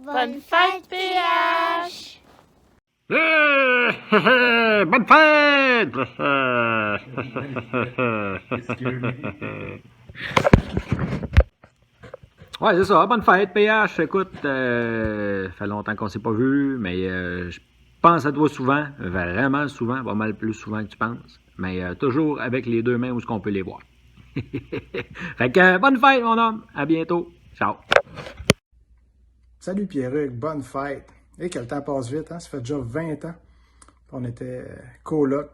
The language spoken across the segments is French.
Bonne fête, PH! Bonne fête! Ouais, c'est ça. Bonne fête, PH. Écoute, fait longtemps qu'on s'est pas vu, mais je pense à toi souvent, vraiment souvent, pas mal plus souvent que tu penses, mais toujours avec les deux mains où est-ce qu'on peut les voir. Fait que bonne fête, mon homme. À bientôt. Ciao. Salut Pierruc, bonne fête. Et que le temps passe vite, hein? Ça fait déjà 20 ans. On était coloc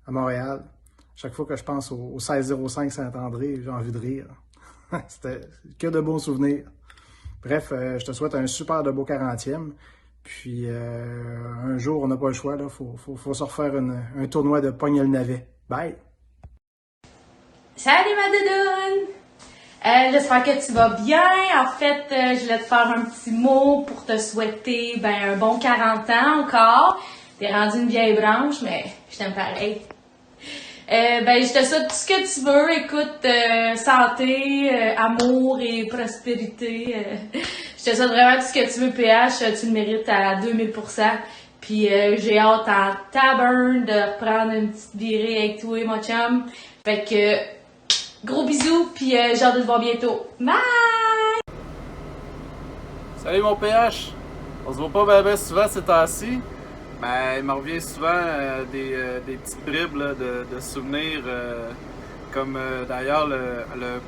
à Montréal. Chaque fois que je pense au 1605 Saint-André, j'ai envie de rire. C'était que de bons souvenirs. Bref, je te souhaite un super de beau 40e. Puis un jour, on n'a pas le choix. Il faut se refaire un tournoi de pogne le navet. Bye! Salut ma doudoune! J'espère que tu vas bien. En fait, je voulais te faire un petit mot pour te souhaiter un bon 40 ans encore. T'es rendu une vieille branche, mais je t'aime pareil. Je te souhaite tout ce que tu veux. Écoute, santé, amour et prospérité. Je te souhaite vraiment tout ce que tu veux, PH. Tu le mérites à 2000%. Puis j'ai hâte en taverne de reprendre une petite virée avec toi, mon chum. Fait que gros bisous, puis j'ai hâte de te voir bientôt. Bye! Salut mon PH! On se voit pas bien souvent ces temps-ci. Il me revient souvent des petites bribes là, de souvenirs. Comme d'ailleurs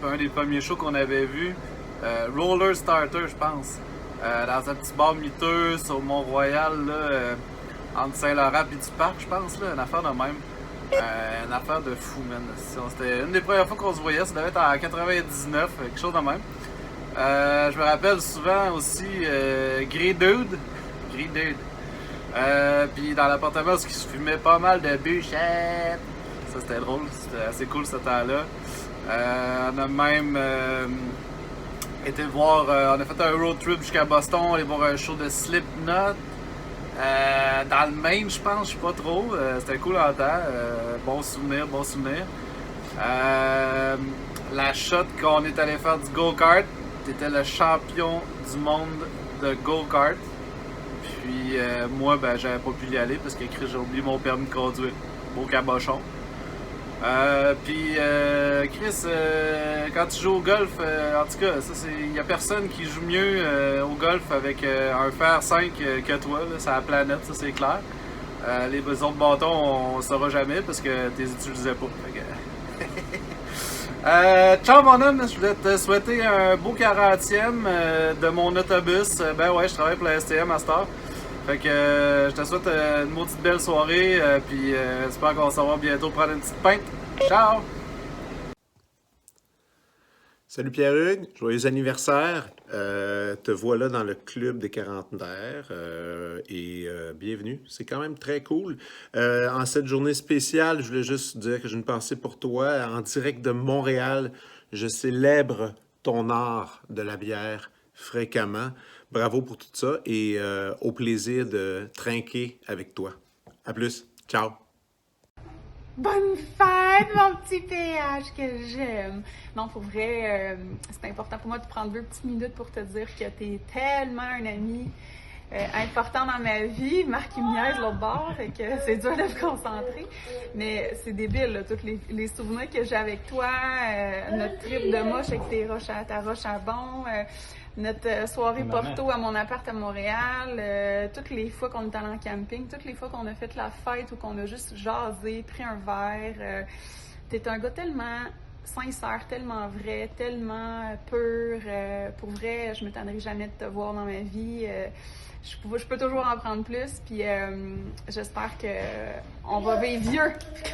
un des premiers shows qu'on avait vu, Roller Starter, je pense. Dans un petit bar miteux sur Mont-Royal, là, entre Saint-Laurent et du Parc, je pense, là, une affaire de même. Une affaire de fou, man. C'était une des premières fois qu'on se voyait, ça devait être en 99, quelque chose de même. Je me rappelle souvent aussi Grey Dude. Puis dans l'appartement, où il se fumait pas mal de bûchettes. Ça, c'était drôle, c'était assez cool ce temps-là. On a même été voir, on a fait un road trip jusqu'à Boston, aller voir un show de Slipknot. Dans le Maine, je pense, je sais pas trop. C'était cool en temps. Bon souvenir. La shot qu'on est allé faire du go-kart, t'étais le champion du monde de go-kart. Puis moi, j'avais pas pu y aller parce que j'ai oublié mon permis de conduire. Beau cabochon. Puis Chris, quand tu joues au golf, en tout cas, il y a personne qui joue mieux au golf avec un fer 5 que toi, là, sur la planète, ça c'est clair. Les autres bâtons, on saura jamais parce que tu les utilisais pas. Ciao mon homme, je voulais te souhaiter un beau 40e de mon autobus. Je travaille pour la STM à cette heure. Fait que je te souhaite une maudite belle soirée, puis j'espère qu'on va se revoir bientôt prendre une petite pinte. Ciao! Salut Pierre-Hugues, joyeux anniversaire. Te voilà dans le club des quarantenaires et bienvenue. C'est quand même très cool. En cette journée spéciale, je voulais juste dire que j'ai une pensée pour toi. En direct de Montréal, je célèbre ton art de la bière fréquemment. Bravo pour tout ça et au plaisir de trinquer avec toi. À plus. Ciao. Bonne fête, mon petit PH que j'aime! Non, pour vrai, c'est important pour moi de prendre 2 petites minutes pour te dire que t'es tellement un ami important dans ma vie. Marc, il me niaise l'autre bord, fait que c'est dur de me concentrer. Mais c'est débile, là, tous les souvenirs que j'ai avec toi, notre trip de moche avec ta roche à bon, notre soirée Porto à mon appart à Montréal, toutes les fois qu'on est allé en camping, toutes les fois qu'on a fait la fête ou qu'on a juste jasé, pris un verre. T'es un gars tellement sincère, tellement vrai, tellement pur. Pour vrai, je ne m'étonnerai jamais de te voir dans ma vie. Je peux toujours en prendre plus, puis j'espère qu'on va vivre vieux,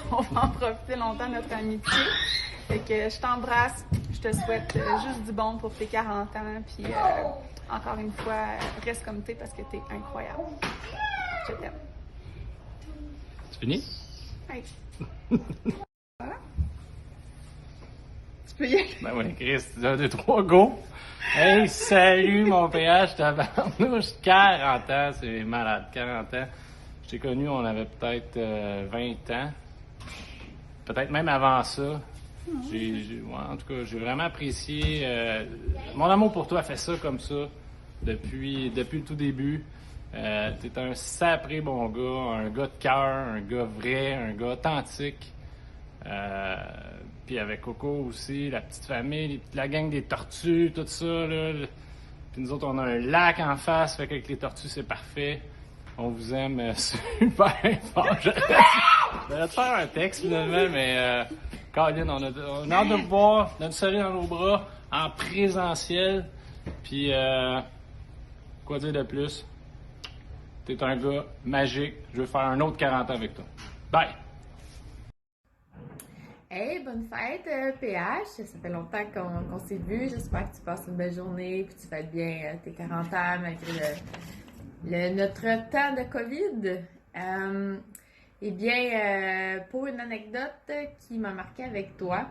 qu'on va en profiter longtemps de notre amitié. Fait que je t'embrasse, je te souhaite juste du bon pour tes 40 ans, puis encore une fois, reste comme t'es parce que t'es incroyable. Je t'aime. C'est fini? Hey. Voilà. Tu peux y aller? Ben oui, Chris, 1, 2, 3, go! Hey, salut mon PH, tabarnouche, 40 ans, c'est malade, 40 ans. Je t'ai connu, on avait peut-être 20 ans, peut-être même avant ça. En tout cas, j'ai vraiment apprécié. Mon amour pour toi fait ça comme ça. depuis le tout début. T'es un sapré bon gars, un gars de cœur, un gars vrai, un gars authentique. Puis avec Coco aussi, la petite famille, la gang des tortues, tout ça. Là. Puis nous autres, on a un lac en face, fait qu'avec les tortues, c'est parfait. On vous aime super fort. J'allais te faire un texte finalement, mais Colin, on a hâte de vous voir, de nous saluer dans nos bras, en présentiel. Puis, quoi dire de plus? T'es un gars magique. Je veux faire un autre 40 ans avec toi. Bye! Hey, bonne fête, PH. Ça fait longtemps qu'on s'est vu. J'espère que tu passes une belle journée et que tu fêtes bien tes 40 ans malgré notre temps de COVID. Eh bien, pour une anecdote qui m'a marqué avec toi,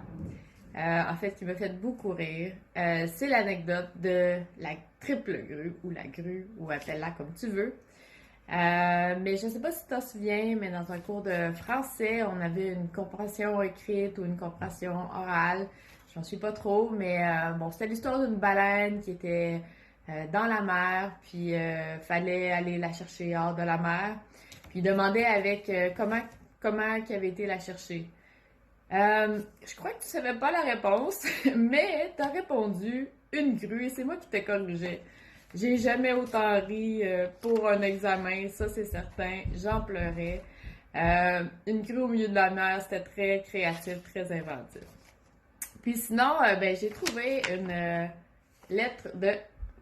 en fait, qui m'a fait beaucoup rire, c'est l'anecdote de la triple grue, ou la grue, ou appelle-la comme tu veux. Mais je ne sais pas si tu t'en souviens, mais dans un cours de français, on avait une compréhension écrite ou une compréhension orale. Je n'en suis pas trop, mais bon, c'était l'histoire d'une baleine qui était dans la mer, puis fallait aller la chercher hors de la mer. Puis il demandait avec comment qu'il avait été la chercher. Je crois que tu savais pas la réponse, mais tu as répondu une grue et c'est moi qui t'ai corrigé. J'ai jamais autant ri pour un examen, ça c'est certain. J'en pleurais. Une grue au milieu de la mer, c'était très créatif, très inventif. Puis sinon, ben, j'ai trouvé une lettre de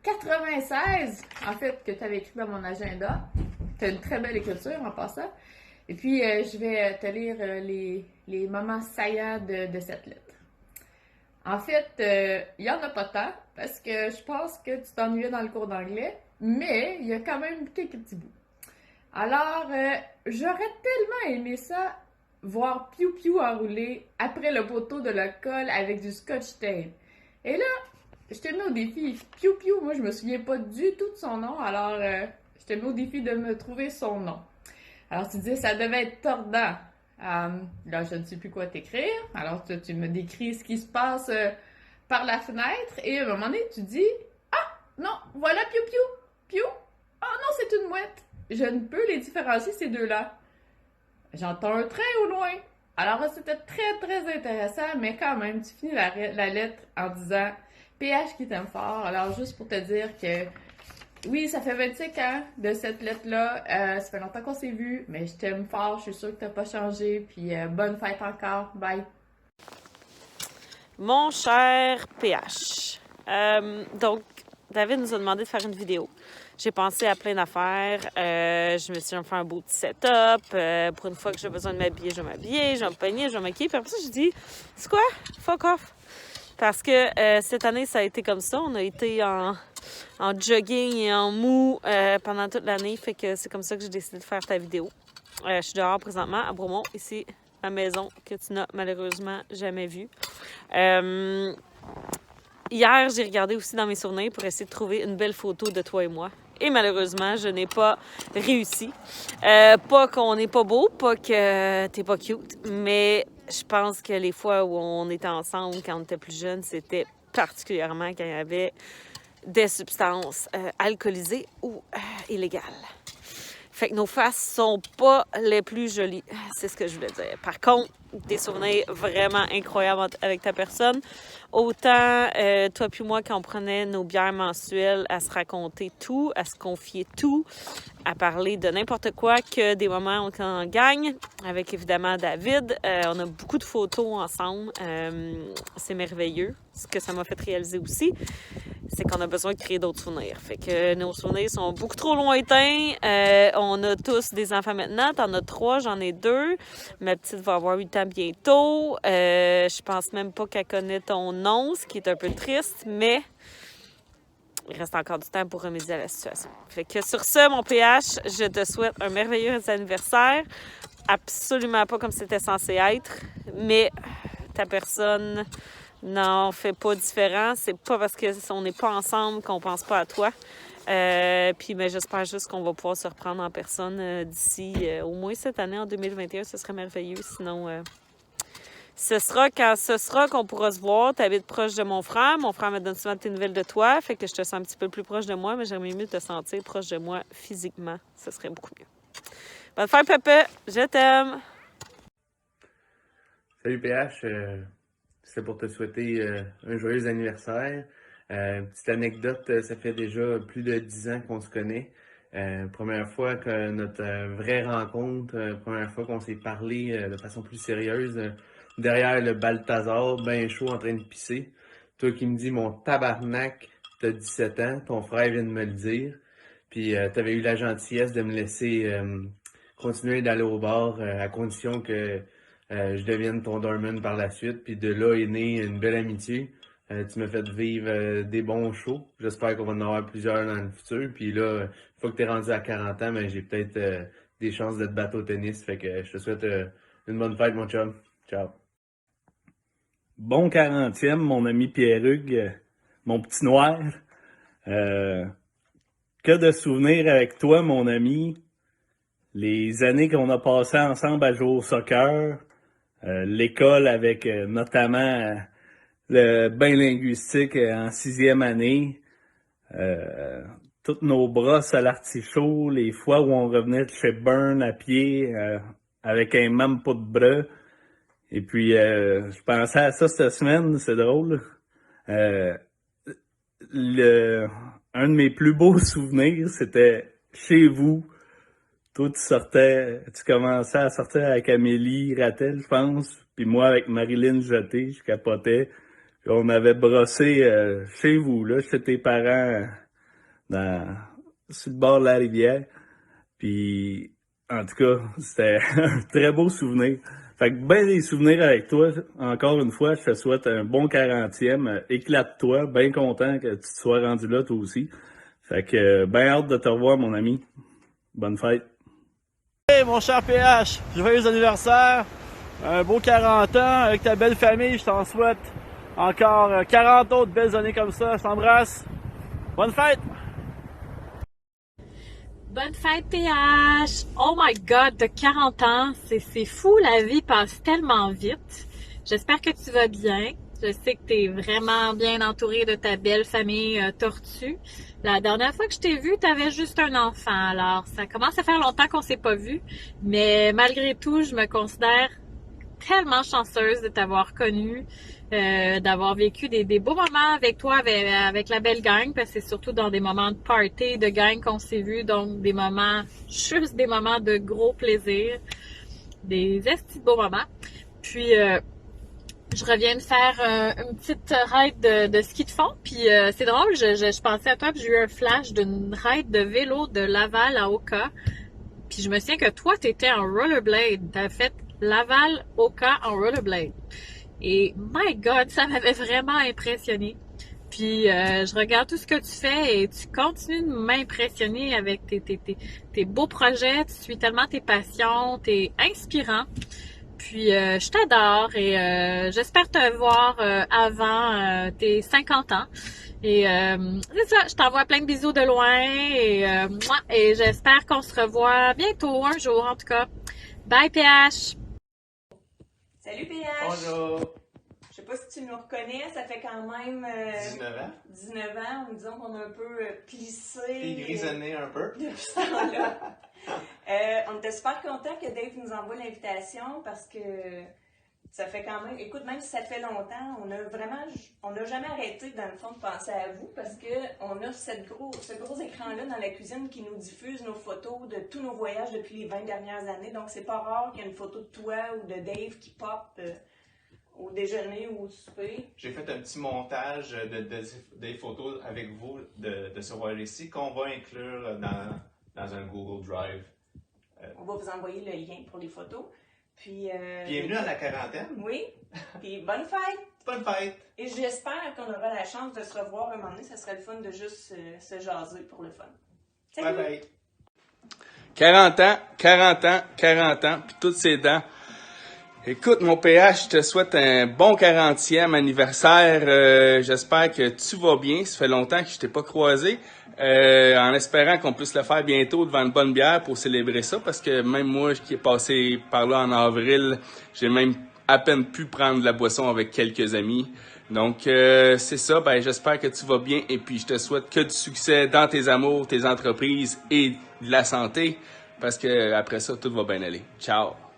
96, en fait, que tu avais écrit dans mon agenda. Tu as une très belle écriture en passant. Et puis, je vais te lire les moments saillants de cette lettre. En fait, il n'y en a pas tant, parce que je pense que tu t'ennuyais dans le cours d'anglais, mais il y a quand même quelques petits bouts. Alors, j'aurais tellement aimé ça, voir Piu Piu enroulé après le poteau de la colle avec du scotch tape. Et là, je te mets au défi. Piu Piu, moi, je me souviens pas du tout de son nom, alors je te mets au défi de me trouver son nom. Alors, tu dis, ça devait être tordant. Là, je ne sais plus quoi t'écrire. Alors, tu me décris ce qui se passe par la fenêtre. Et à un moment donné, tu dis, ah, non, voilà Piu Piu. Piu. Ah non, c'est une mouette. Je ne peux les différencier, ces deux-là. J'entends un train au loin. Alors, c'était très, très intéressant, mais quand même, tu finis la lettre en disant PH qui t'aime fort. Alors, juste pour te dire que oui, ça fait 25 ans de cette lettre-là. Ça fait longtemps qu'on s'est vu, mais je t'aime fort. Je suis sûre que t'as pas changé. Puis bonne fête encore. Bye. Mon cher PH. Donc, David nous a demandé de faire une vidéo. J'ai pensé à plein d'affaires. Je me suis dit, je vais faire un beau petit setup. Pour une fois que j'ai besoin de m'habiller, je vais m'habiller. Je vais me peigner, je vais me maquiller. Puis après ça, je dis, c'est quoi? Fuck off. Parce que cette année, ça a été comme ça. On a été en jogging et en mou pendant toute l'année. Fait que c'est comme ça que j'ai décidé de faire ta vidéo. Je suis dehors présentement à Bromont, ici, ma maison que tu n'as malheureusement jamais vue. Hier, j'ai regardé aussi dans mes souvenirs pour essayer de trouver une belle photo de toi et moi. Et malheureusement, je n'ai pas réussi. Pas qu'on n'est pas beau, pas que t'es pas cute, mais je pense que les fois où on était ensemble quand on était plus jeune, c'était particulièrement quand il y avait des substances alcoolisées ou illégales. Fait que nos faces sont pas les plus jolies, c'est ce que je voulais dire. Par contre, des souvenirs vraiment incroyables avec ta personne. Autant toi puis moi, quand on prenait nos bières mensuelles, à se raconter tout, à se confier tout, à parler de n'importe quoi, que des moments où on gagne, avec évidemment David. On a beaucoup de photos ensemble. C'est merveilleux. Ce que ça m'a fait réaliser aussi, c'est qu'on a besoin de créer d'autres souvenirs. Fait que nos souvenirs sont beaucoup trop lointains. On a tous des enfants maintenant. T'en as 3, j'en ai 2. Ma petite va avoir 8 ans bientôt. Je pense même pas qu'elle connaît ton nom, ce qui est un peu triste, mais il reste encore du temps pour remédier à la situation. Fait que sur ce, mon PH, je te souhaite un merveilleux anniversaire. Absolument pas comme c'était censé être, mais ta personne n'en fait pas différent. C'est pas parce qu'on n'est pas ensemble qu'on pense pas à toi. Puis mais j'espère juste qu'on va pouvoir se reprendre en personne d'ici au moins cette année, en 2021. Ce serait merveilleux. Sinon, Ce sera quand ce sera qu'on pourra se voir. Tu habites proche de mon frère. Mon frère me donne souvent tes nouvelles de toi. Fait que je te sens un petit peu plus proche de moi, mais j'aimerais mieux te sentir proche de moi physiquement. Ce serait beaucoup mieux. Bonne fête, Pépé. Je t'aime. Salut PH, c'est pour te souhaiter un joyeux anniversaire. Petite anecdote, ça fait déjà plus de 10 ans qu'on se connaît. Première fois que notre vraie rencontre, première fois qu'on s'est parlé de façon plus sérieuse, derrière le Balthazar, ben chaud en train de pisser. Toi qui me dis mon tabarnak, t'as 17 ans, ton frère vient de me le dire. Puis t'avais eu la gentillesse de me laisser continuer d'aller au bar à condition que je devienne ton doorman par la suite. Puis de là est née une belle amitié. Tu m'as fait vivre des bons shows. J'espère qu'on va en avoir plusieurs dans le futur. Puis là, une fois que t'es rendu à 40 ans, ben, j'ai peut-être des chances de te battre au tennis. Fait que je te souhaite une bonne fête, mon chum. Ciao. Bon 40e, mon ami Pierre-Hugues, mon petit noir. Que de souvenirs avec toi, mon ami. Les années qu'on a passées ensemble à jouer au soccer. L'école avec notamment le bain linguistique en 6e année. Toutes nos brosses à l'artichaut, les fois où on revenait de chez Burn à pied avec un même pas de bras. Et puis, je pensais à ça cette semaine, c'est drôle. Un de mes plus beaux souvenirs, c'était chez vous. Toi, tu commençais à sortir avec Amélie Rattel, je pense. Puis moi, avec Marilyn Jeté, je capotais. Puis on avait brossé chez vous, là, chez tes parents, sur le bord de la rivière. Puis, en tout cas, c'était un très beau souvenir. Fait que ben des souvenirs avec toi. Encore une fois, je te souhaite un bon 40e. Éclate-toi. Bien content que tu te sois rendu là, toi aussi. Fait que ben hâte de te revoir, mon ami. Bonne fête. Hey, mon cher PH, joyeux anniversaire. Un beau 40 ans avec ta belle famille. Je t'en souhaite encore 40 autres belles années comme ça. Je t'embrasse. Bonne fête! Bonne fête, PH! Oh my God, de 40 ans, c'est fou, la vie passe tellement vite. J'espère que tu vas bien. Je sais que tu es vraiment bien entouré de ta belle famille tortue. La dernière fois que je t'ai vu, tu avais juste un enfant. Alors, ça commence à faire longtemps qu'on s'est pas vu. Mais malgré tout, je me considère tellement chanceuse de t'avoir connu, d'avoir vécu des beaux moments avec toi, avec la belle gang, parce que c'est surtout dans des moments de party, de gang qu'on s'est vu, donc des moments, juste des moments de gros plaisir, des estis de beaux moments. Puis, je reviens de faire une petite ride de ski de fond, puis c'est drôle, je pensais à toi, puis j'ai eu un flash d'une ride de vélo de Laval à Oka, puis je me souviens que toi, t'étais en rollerblade, t'as fait Laval, Oka en rollerblade. Et my God, ça m'avait vraiment impressionné. Puis je regarde tout ce que tu fais et tu continues de m'impressionner avec tes beaux projets. Tu suis tellement tes passions, t'es inspirant. Puis je t'adore et j'espère te voir avant tes 50 ans. Et c'est ça, je t'envoie plein de bisous de loin et j'espère qu'on se revoit bientôt, un jour en tout cas. Bye PH! Salut PH! Bonjour! Je sais pas si tu nous reconnais, ça fait quand même 19 ans. 19 ans, disons qu'on a un peu plissé. Et grisonné un peu. Depuis ce temps-là. On était super contents que Dave nous envoie l'invitation parce que ça fait quand même, écoute, même si ça fait longtemps, on n'a jamais arrêté dans le fond de penser à vous parce que on a ce gros écran-là dans la cuisine qui nous diffuse nos photos de tous nos voyages depuis les 20 dernières années. Donc c'est pas rare qu'il y ait une photo de toi ou de Dave qui pop au déjeuner ou au souper. J'ai fait un petit montage des photos avec vous de ce voyage-ci qu'on va inclure dans un Google Drive. On va vous envoyer le lien pour les photos. Puis, bienvenue à la quarantaine. Oui. Puis bonne fête. Bonne fête. Et j'espère qu'on aura la chance de se revoir un moment donné. Ça serait le fun de juste se jaser pour le fun. Salut. Bye bye. 40 ans, puis toutes ses dents. Écoute, mon PH, je te souhaite un bon 40e anniversaire. J'espère que tu vas bien. Ça fait longtemps que je t'ai pas croisé. En espérant qu'on puisse le faire bientôt devant une bonne bière pour célébrer ça, parce que même moi qui ai passé par là en avril, j'ai même à peine pu prendre de la boisson avec quelques amis. Donc, c'est ça. Ben, j'espère que tu vas bien et puis je te souhaite que du succès dans tes amours, tes entreprises et de la santé parce que après ça, tout va bien aller. Ciao!